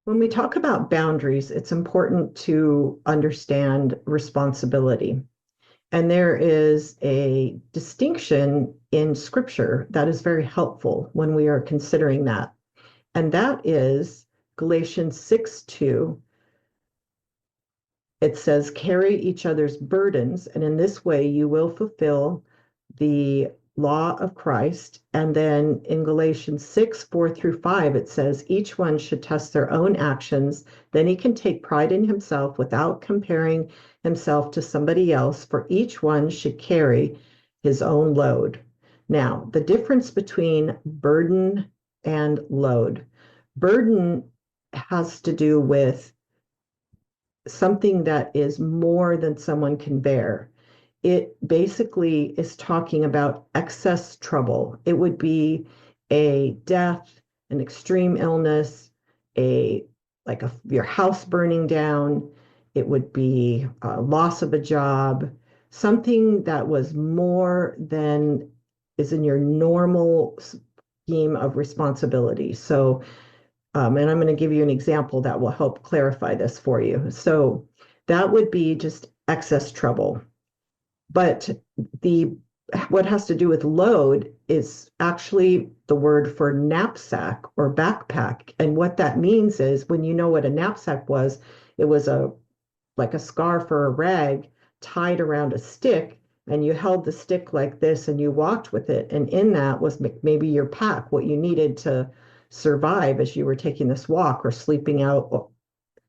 When we talk about boundaries, it's important to understand responsibility. And there is a distinction in scripture that is very helpful when we are considering that. And that is Galatians 6:2. It says, carry each other's burdens, and in this way you will fulfill the law of Christ. And then in Galatians 6:4-5, it says, each one should test their own actions. Then he can take pride in himself without comparing himself to somebody else, for each one should carry his own load. Now, the difference between burden and load. Burden has to do with something that is more than someone can bear. It basically is talking about excess trouble. It would be a death, an extreme illness, a your house burning down. It would be a loss of a job, something that was more than is in your normal scheme of responsibility. So and I'm going to give you an example that will help clarify this for you. So that would be just excess trouble. But the what has to do with load is actually the word for knapsack or backpack. And what that means is when you know what a knapsack was, it was a like a scarf or a rag tied around a stick, and you held the stick like this and you walked with it. And in that was maybe your pack, what you needed to survive as you were taking this walk or sleeping out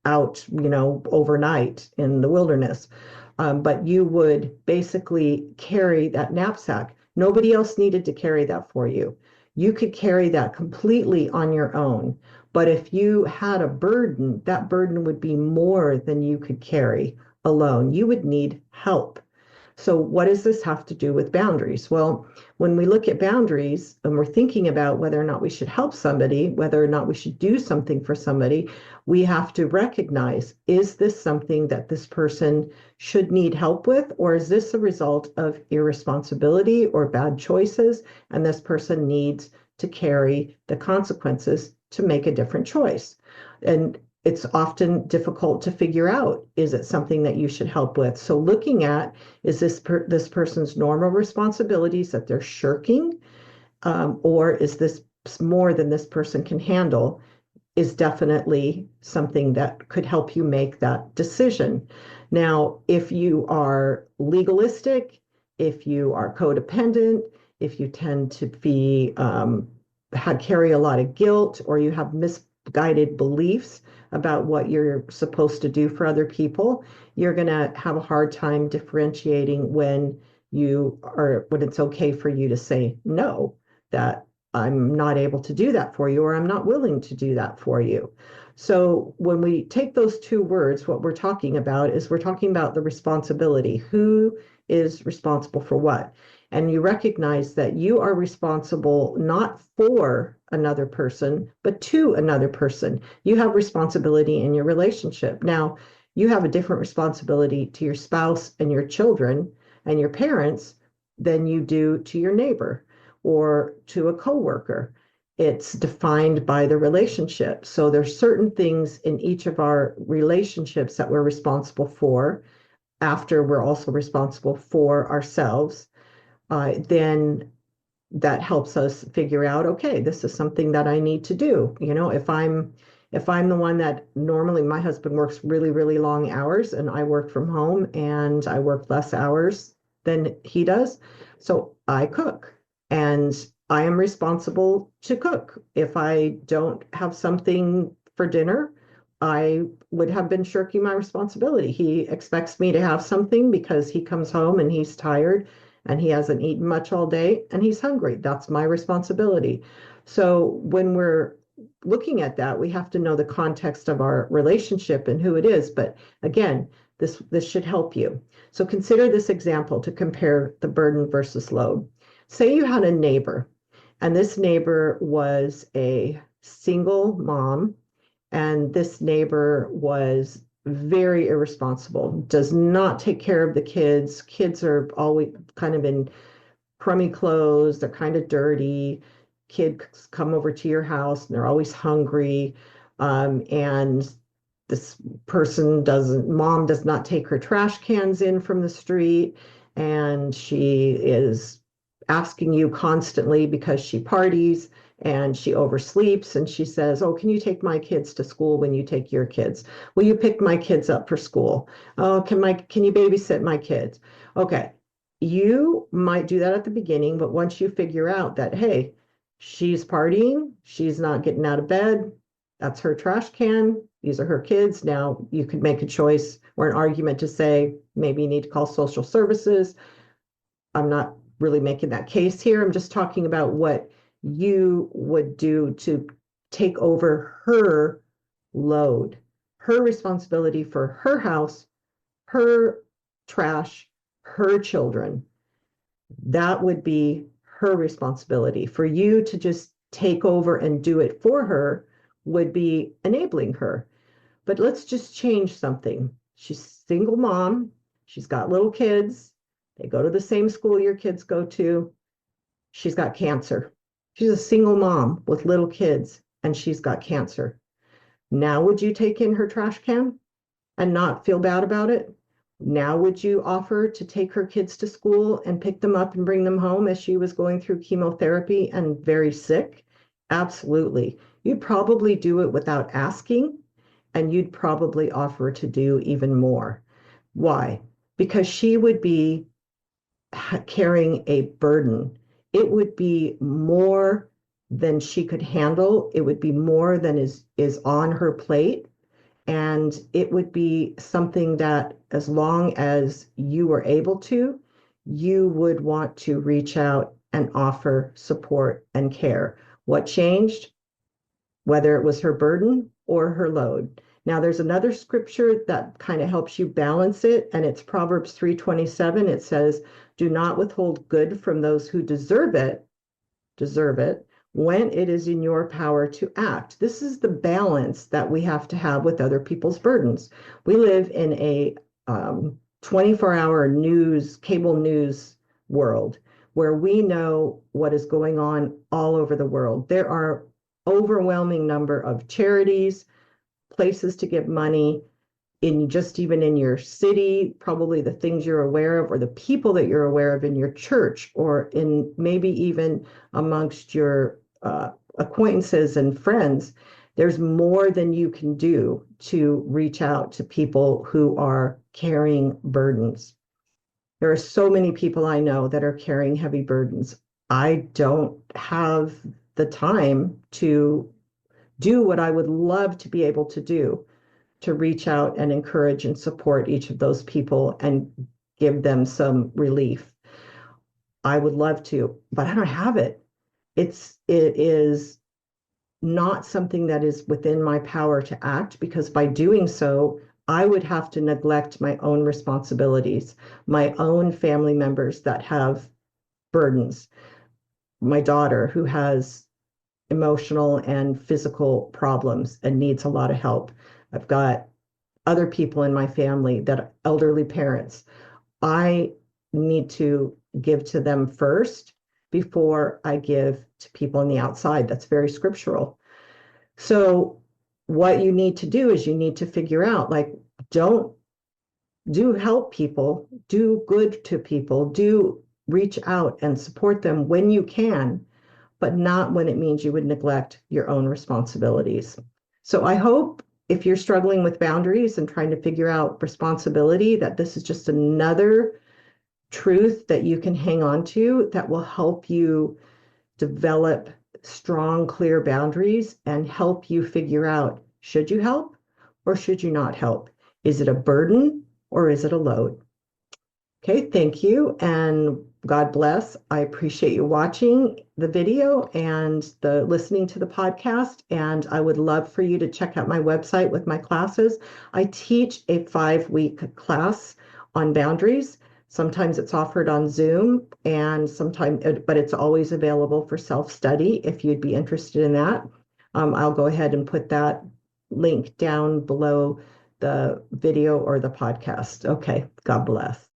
overnight in the wilderness. But you would basically carry that knapsack. Nobody else needed to carry that for you. You could carry that completely on your own. But if you had a burden, that burden would be more than you could carry alone. You would need help. So, what does this have to do with boundaries? Well, when we look at boundaries and we're thinking about whether or not we should help somebody, whether or not we should do something for somebody, we have to recognize, is this something that this person should need help with, or is this a result of irresponsibility or bad choices, and this person needs to carry the consequences to make a different choice? And it's often difficult to figure out, is it something that you should help with? So looking at, is this person's normal responsibilities that they're shirking, or is this more than this person can handle, is definitely something that could help you make that decision. Now, if you are legalistic, if you are codependent, if you tend to be carry a lot of guilt, or you have misguided beliefs about what you're supposed to do for other people, you're going to have a hard time differentiating when it's okay for you to say no, that I'm not able to do that for you, or I'm not willing to do that for you. So when we take those two words, what we're talking about the responsibility. Who is responsible for what? And you recognize that you are responsible not for another person, but to another person. You have responsibility in your relationship. Now, you have a different responsibility to your spouse and your children and your parents than you do to your neighbor or to a coworker. It's defined by the relationship. So there's certain things in each of our relationships that we're responsible for after we're also responsible for ourselves. Then that helps us figure out, okay, this is something that I need to do. If I'm the one that normally my husband works really, really long hours and I work from home and I work less hours than he does. So I cook and I am responsible to cook. If I don't have something for dinner, I would have been shirking my responsibility. He expects me to have something because he comes home and he's tired and he hasn't eaten much all day and he's hungry. That's my responsibility. So when we're looking at that, we have to know the context of our relationship and who it is. But again, this should help you. So consider this example to compare the burden versus load. Say you had a neighbor, and this neighbor was a single mom, and this neighbor was very irresponsible, does not take care of the kids. Kids are always kind of in crummy clothes, they're kind of dirty. Kids come over to your house and they're always hungry. And this mom does not take her trash cans in from the street, and she is asking you constantly because she parties and she oversleeps, and she says, "Oh, can you take my kids to school when you take your kids? Will you pick my kids up for school? Oh, can you babysit my kids?" Okay. You might do that at the beginning, but once you figure out that, hey, she's partying, she's not getting out of bed, that's her trash can, these are her kids. Now you could make a choice or an argument to say, maybe you need to call social services. I'm not really making that case here. I'm just talking about what you would do to take over her load, her responsibility for her house, her trash, her children. That would be her responsibility. For you to just take over and do it for her would be enabling her. But let's just change something. She's a single mom. She's got little kids. They go to the same school your kids go to. She's got cancer. She's a single mom with little kids, and she's got cancer. Now, would you take in her trash can and not feel bad about it? Now, would you offer to take her kids to school and pick them up and bring them home as she was going through chemotherapy and very sick? Absolutely. You'd probably do it without asking, and you'd probably offer to do even more. Why? Because she would be carrying a burden. It would be more than she could handle. It would be more than is on her plate. And it would be something that, as long as you were able to, you would want to reach out and offer support and care. What changed? Whether it was her burden or her load. Now, there's another scripture that kind of helps you balance it, and it's Proverbs 3:27. It says, "Do not withhold good from those who deserve it, when it is in your power to act." This is the balance that we have to have with other people's burdens. We live in a 24-hour cable news world where we know what is going on all over the world. There are overwhelming number of charities, places to give money in just even in your city, probably the things you're aware of or the people that you're aware of in your church or in maybe even amongst your acquaintances and friends. There's more than you can do to reach out to people who are carrying burdens. There are so many people I know that are carrying heavy burdens. I don't have the time to do what I would love to be able to do, to reach out and encourage and support each of those people and give them some relief. I would love to, but I don't have it. It is not something that is within my power to act, because by doing so, I would have to neglect my own responsibilities, my own family members that have burdens, my daughter who has emotional and physical problems and needs a lot of help. I've got other people in my family that are elderly parents. I need to give to them first before I give to people on the outside. That's very scriptural. So what you need to do is you need to figure out, like, don't do help people, do good to people, do reach out and support them when you can, but not when it means you would neglect your own responsibilities. So I hope, if you're struggling with boundaries and trying to figure out responsibility, that this is just another truth that you can hang on to that will help you develop strong, clear boundaries and help you figure out, should you help or should you not help? Is it a burden or is it a load? Okay, thank you, and God bless. I appreciate you watching the video and the listening to the podcast, and I would love for you to check out my website with my classes. I teach a 5-week class on boundaries. Sometimes it's offered on Zoom, and but it's always available for self-study if you'd be interested in that. I'll go ahead and put that link down below the video or the podcast. Okay, God bless.